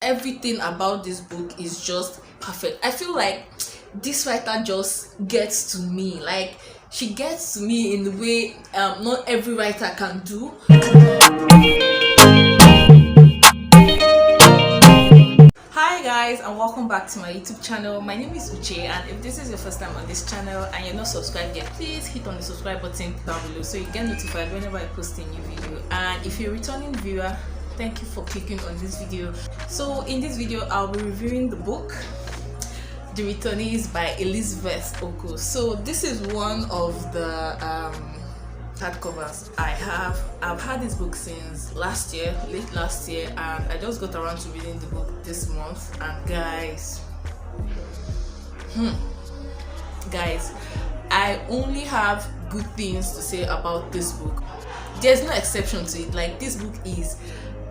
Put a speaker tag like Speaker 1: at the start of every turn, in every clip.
Speaker 1: Everything about this book is just perfect. I feel like this writer just gets to me. Like, she gets to me in the way not every writer can do. Hi guys, and welcome back to my YouTube channel. My name is Uche, and if this is your first time on this channel and you're not subscribed yet, please hit on the subscribe button down below so you get notified whenever I post a new video. And if you're a returning viewer, thank you for clicking on this video. So in this video I'll be reviewing the book The Returnees by Elizabeth Okoh. So this is one of the hardcovers I have. I've had this book since late last year, and I just got around to reading the book this month. And guys, I only have good things to say about this book. There's no exception to it. Like, this book is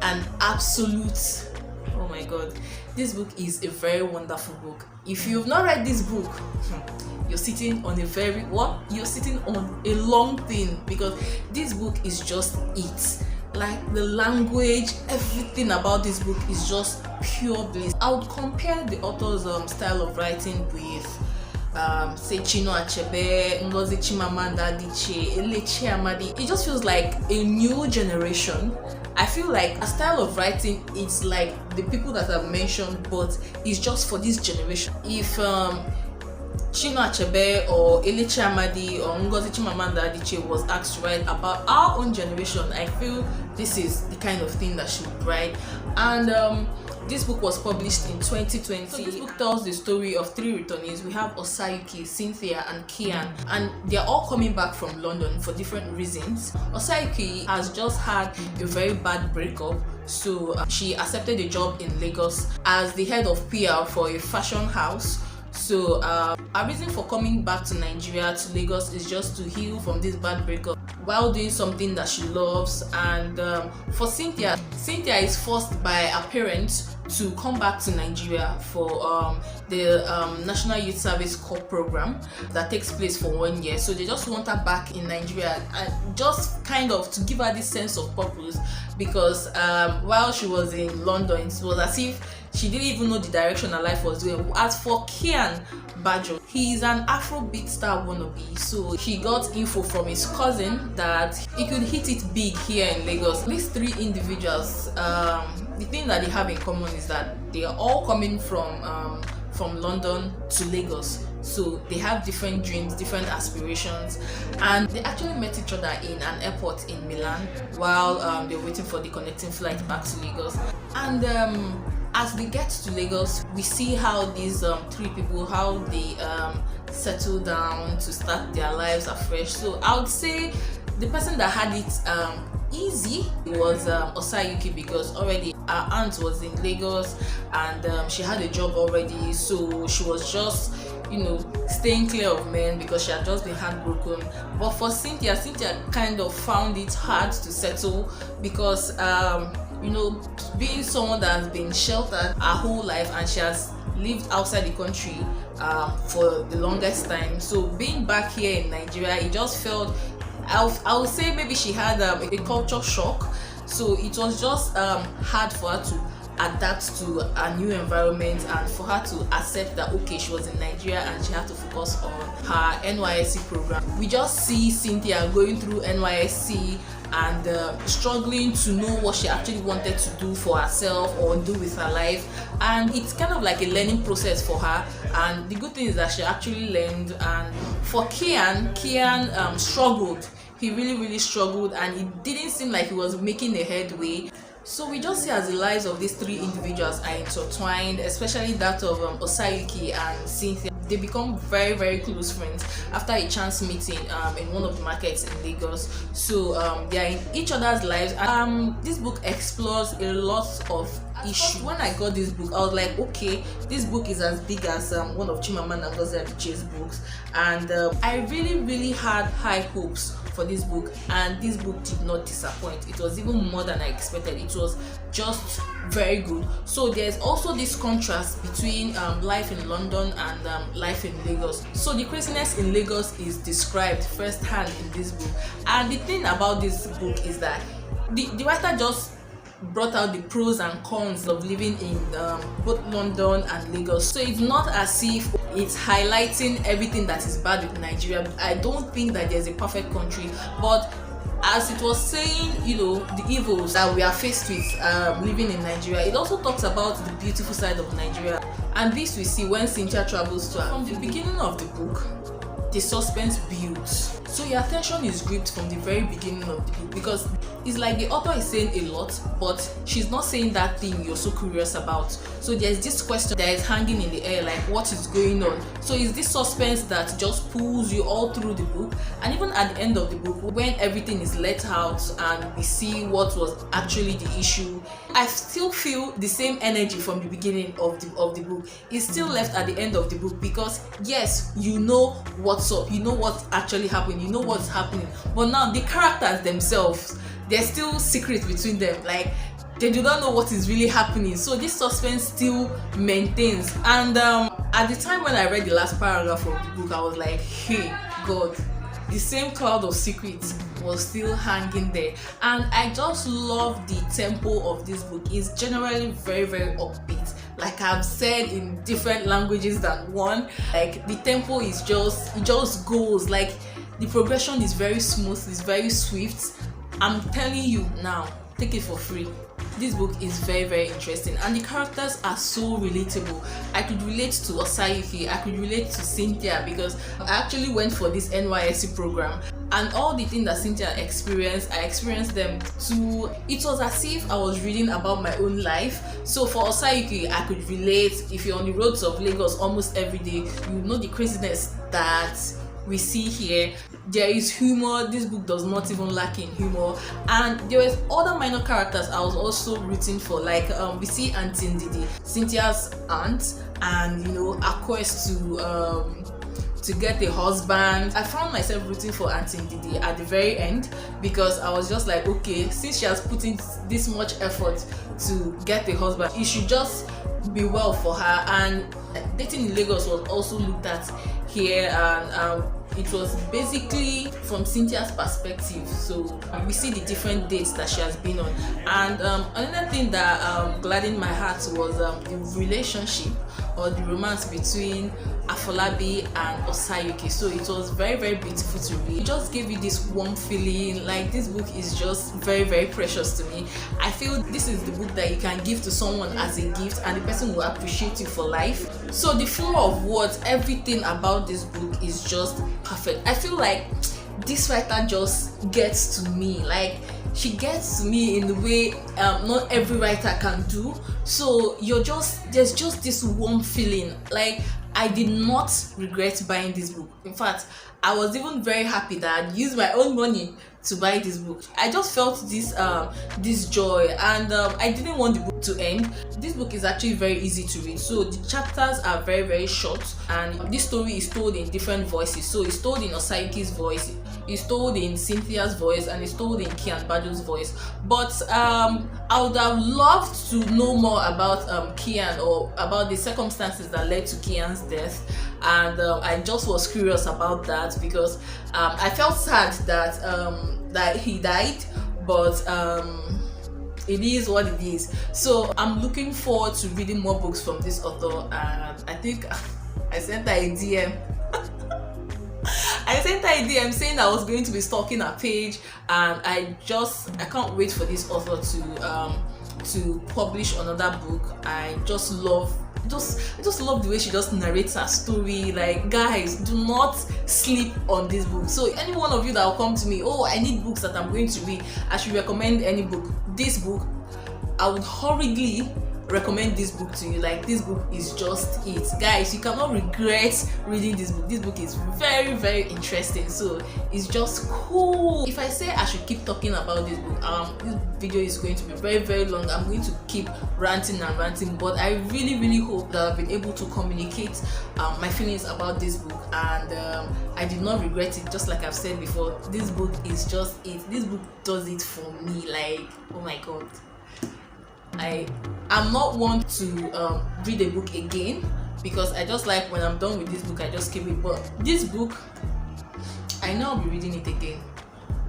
Speaker 1: an absolute, oh my god, this book is a very wonderful book. If you've not read this book, you're sitting on you're sitting on a long thing, because this book is just it. Like, the language, everything about this book is just pure bliss. I would compare the author's style of writing with say Chinua Achebe, Ngozi Chimamanda Adichie, Elechi Amadi. It just feels like a new generation. I feel like a style of writing, it's like the people that I've mentioned, but it's just for this generation. If Chinua Achebe or Elechi Amadi or Ngozi Chimamanda Adichie was asked to write about our own generation, I feel this is the kind of thing that she would write. And this book was published in 2020. So this book tells the story of three returnees. We have Osayuki, Cynthia and Kian, and they're all coming back from London for different reasons. Osayuki has just had a very bad breakup, so she accepted a job in Lagos as the head of PR for a fashion house. So her reason for coming back to Nigeria, to Lagos, is just to heal from this bad breakup while doing something that she loves. And for Cynthia is forced by her parents to come back to Nigeria for the National Youth Service Corps program that takes place for 1 year. So they just want her back in Nigeria, and just kind of to give her this sense of purpose, because while she was in London, it was as if she didn't even know the direction her life was doing. As for Kian Bajo, he's an Afrobeat star wannabe, so he got info from his cousin that he could hit it big here in Lagos. These three individuals, the thing that they have in common is that they are all coming from London to Lagos. So they have different dreams, different aspirations, and they actually met each other in an airport in Milan while they were waiting for the connecting flight back to Lagos. And as they get to Lagos, we see how these three people, how they settle down to start their lives afresh. So I would say the person that had it easy was Osayuki, because already her aunt was in Lagos and she had a job already, so she was just, staying clear of men because she had just been heartbroken. But for Cynthia kind of found it hard to settle, because being someone that has been sheltered her whole life, and she has lived outside the country for the longest time. So being back here in Nigeria, it just felt, I would say maybe she had a culture shock. So it was just hard for her to adapt to a new environment, and for her to accept that, okay, she was in Nigeria and she had to focus on her NYSC program. We just see Cynthia going through NYSC and struggling to know what she actually wanted to do for herself or do with her life, and it's kind of like a learning process for her. And the good thing is that she actually learned. And for Kian struggled. He really struggled, and it didn't seem like he was making a headway. So we just see as the lives of these three individuals are intertwined, especially that of Osayuki and Cynthia. They become very close friends after a chance meeting in one of the markets in Lagos. So they are in each other's lives. This book explores a lot of issues. When I got this book, I was like, okay, this book is as big as one of Chimamanda Ngozi Adichie's books, and I really had high hopes for this book, and this book did not disappoint. It was even more than I expected. It was just very good. So there's also this contrast between life in London and life in Lagos. So the craziness in Lagos is described firsthand in this book, and the thing about this book is that the writer just brought out the pros and cons of living in both London and Lagos. So it's not as if it's highlighting everything that is bad with Nigeria. I don't think that there's a perfect country, but as it was saying, the evils that we are faced with living in Nigeria, it also talks about the beautiful side of Nigeria. And this we see when Cynthia travels to her. From the beginning of the book, the suspense builds. So your attention is gripped from the very beginning of the book, because it's like the author is saying a lot, but she's not saying that thing you're so curious about. So there's this question that is hanging in the air, like what is going on? So it's this suspense that just pulls you all through the book, and even at the end of the book, when everything is let out and we see what was actually the issue, I still feel the same energy from the beginning of the book. It's still left at the end of the book, because yes, you know what's up, you know what's actually happening, you know what's happening, but now the characters themselves, there's still secrets between them, like they do not know what is really happening. So this suspense still maintains. And at the time when I read the last paragraph of the book, I was like, hey God, the same cloud of secrets was still hanging there. And I just love the tempo of this book. It's generally very, very upbeat, like I've said in different languages than one. Like the tempo is it just goes, like the progression is very smooth, it's very swift. I'm telling you now, take it for free. This book is very, very interesting, and the characters are so relatable. I could relate to Osayuki, I could relate to Cynthia, because I actually went for this NYSC program, and all the things that Cynthia experienced, I experienced them too. It was as if I was reading about my own life. So for Osayuki, I could relate. If you're on the roads of Lagos almost every day, you know the craziness that we see here. There is humor. This book does not even lack in humor, and there was other minor characters I was also rooting for, like we see Auntie Ndidi, Cynthia's aunt, and her quest to get a husband. I found myself rooting for Auntie Ndidi at the very end, because I was just like, okay, since she has put in this much effort to get a husband, it should just be well for her. And dating in Lagos was also looked at here, and it was basically from Cynthia's perspective. So we see the different dates that she has been on. And another thing that gladdened my heart was the relationship or the romance between Afolabi and Osayuki. So it was very, very beautiful to read. It just gave you this warm feeling. Like, this book is just very, very precious to me. I feel this is the book that you can give to someone as a gift, and the person will appreciate you for life. So the flow of words, everything about this book is just perfect. I feel like this writer just gets to me. Like, she gets to me in the way not every writer can do. So there's just this warm feeling. Like, I did not regret buying this book. In fact, I was even very happy that I'd used my own money to buy this book. I just felt this joy, and I didn't want the book to end. This book is actually very easy to read. So the chapters are very, very short, and this story is told in different voices. So it's told in Osayuki's voice, it's told in Cynthia's voice, and it's told in Kian Bado's voice. But I would have loved to know more about Kian, or about the circumstances that led to Kian's death. And I just was curious about that, because I felt sad that he died, but it is what it is. So I'm looking forward to reading more books from this author, and I think I sent her a DM. I sent her a DM saying I was going to be stalking her page, and I can't wait for this author to publish another book. I just love the way she just narrates her story. Like, guys, do not sleep on this book. So any one of you that will come to me, oh, I need books that I'm going to read, I should recommend any book. This book, I would hurriedly recommend this book to you. Like, this book is just it, guys. You cannot regret reading this book. This book is very, very interesting. So it's just cool. If I say I should keep talking about this book, this video is going to be very, very long. I'm going to keep ranting and ranting, but I really, really hope that I've been able to communicate my feelings about this book, and I did not regret it. Just like I've said before, this book is just it. This book does it for me. Like, oh my god, I'm not one to read a book again, because I just like, when I'm done with this book, I just keep it. But this book, I know I'll be reading it again.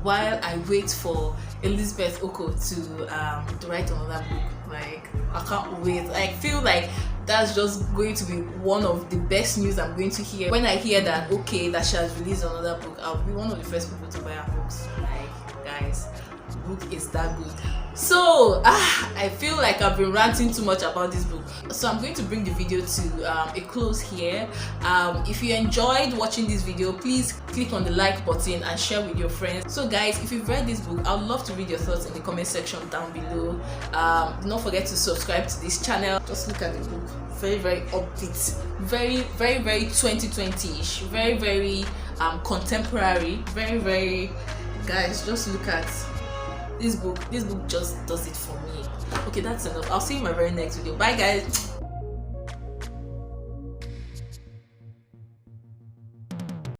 Speaker 1: while I wait for Elizabeth Okoh to write another book. Like, I can't wait. I feel like that's just going to be one of the best news I'm going to hear. When I hear that, okay, that she has released another book, I'll be one of the first people to buy her books. Like, guys, the book is that good. So I feel like I've been ranting too much about this book, so I'm going to bring the video to a close here. If you enjoyed watching this video, please click on the like button and share with your friends. So guys, if you've read this book, I'd love to read your thoughts in the comment section down below. Do not forget to subscribe to this channel. Just look at the book. Very, very upbeat, very, very, very 2020-ish, very, very contemporary, very, very, guys, just look at this book just does it for me. Okay, that's enough. I'll see you in my very next video. Bye guys.